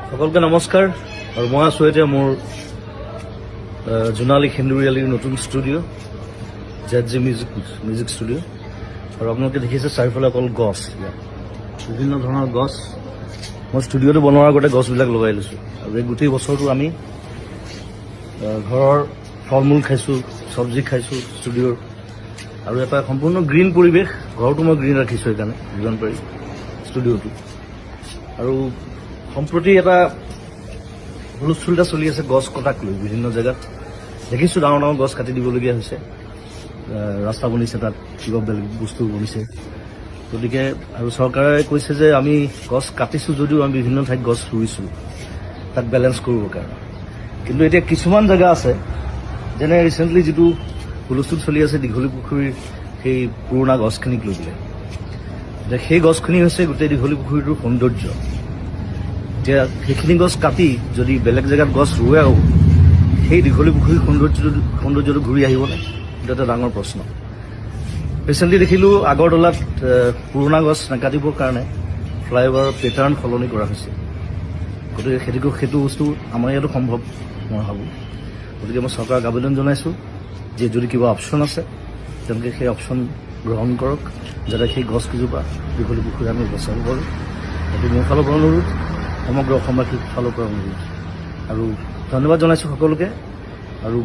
সকলকে নমস্কাৰ আৰু মই আছোঁ এতিয়া মোৰ জোনালী সেন্দুৰীয়ালীৰ নতুন ষ্টুডিঅ' ZJ মিউজিক ষ্টুডিঅ' আৰু আপোনালোকে দেখিছে চাৰিওফালে অকল গছ, বিভিন্ন ধৰণৰ গছ। মই ষ্টুডিঅ'টো বনোৱাৰ আগতে গছবিলাক লগাই লৈছোঁ আৰু এই গোটেই বছৰটো আমি ঘৰৰ ফল মূল খাইছোঁ, চব্জি খাইছোঁ ষ্টুডিঅ'ৰ, আৰু এটা সম্পূৰ্ণ গ্ৰীণ পৰিৱেশ। ঘৰটো মই গ্ৰীণ ৰাখিছোঁ সেইকাৰণে যিমান পাৰি ষ্টুডিঅ'টো। আৰু সম্প্ৰতি এটা হুলস্থুল এটা চলি আছে গছ কটাক লৈ। বিভিন্ন জেগাত দেখিছোঁ ডাঙৰ ডাঙৰ গছ কাটি দিবলগীয়া হৈছে, ৰাস্তা বনিছে, তাত কিবা বেলেগ বস্তু বনিছে। গতিকে আৰু চৰকাৰে কৈছে যে আমি গছ কাটিছোঁ যদিও আমি বিভিন্ন ঠাইত গছ ৰুইছোঁ তাক বেলেঞ্চ কৰিবৰ কাৰণে। কিন্তু এতিয়া কিছুমান জেগা আছে, যেনে ৰিচেণ্টলি যিটো হুলস্থুল চলি আছে দীঘলী পুখুৰীৰ সেই পুৰণা গছখিনিক লৈ পেলাই। এতিয়া সেই গছখিনি হৈছে গোটেই দীঘলী পুখুৰীটোৰ সৌন্দৰ্য। এতিয়া সেইখিনি গছ কাটি যদি বেলেগ জেগাত গছ ৰুৱেও সেই দীঘলী পুখুৰীৰ সৌন্দৰ্যটো ঘূৰি আহিবনে, এইটো এটা ডাঙৰ প্ৰশ্ন। ৰিচেণ্টলি দেখিলোঁ আগৰতলাত পুৰণা গছ নাকাটিবৰ কাৰণে ফ্লাইঅভাৰৰ পেটাৰ্ণ সলনি কৰা হৈছে। গতিকে সেইটো বস্তু আমাৰ ইয়াতো সম্ভৱ মই ভাবোঁ। গতিকে মই চৰকাৰক আবেদন জনাইছোঁ যে যদি কিবা অপশ্যন আছে তেওঁলোকে সেই অপশ্যন গ্ৰহণ কৰক, যাতে সেই গছকেইজোপা দীঘলী পুখুৰী আমি বচাব পাৰোঁ। সেইটো মোৰ ফালৰ পৰা অনুৰোধ, সমগ্ৰ অসমবাসীৰ ফালৰ পৰা অনুৰোধ। আৰু ধন্যবাদ জনাইছোঁ সকলোকে। আৰু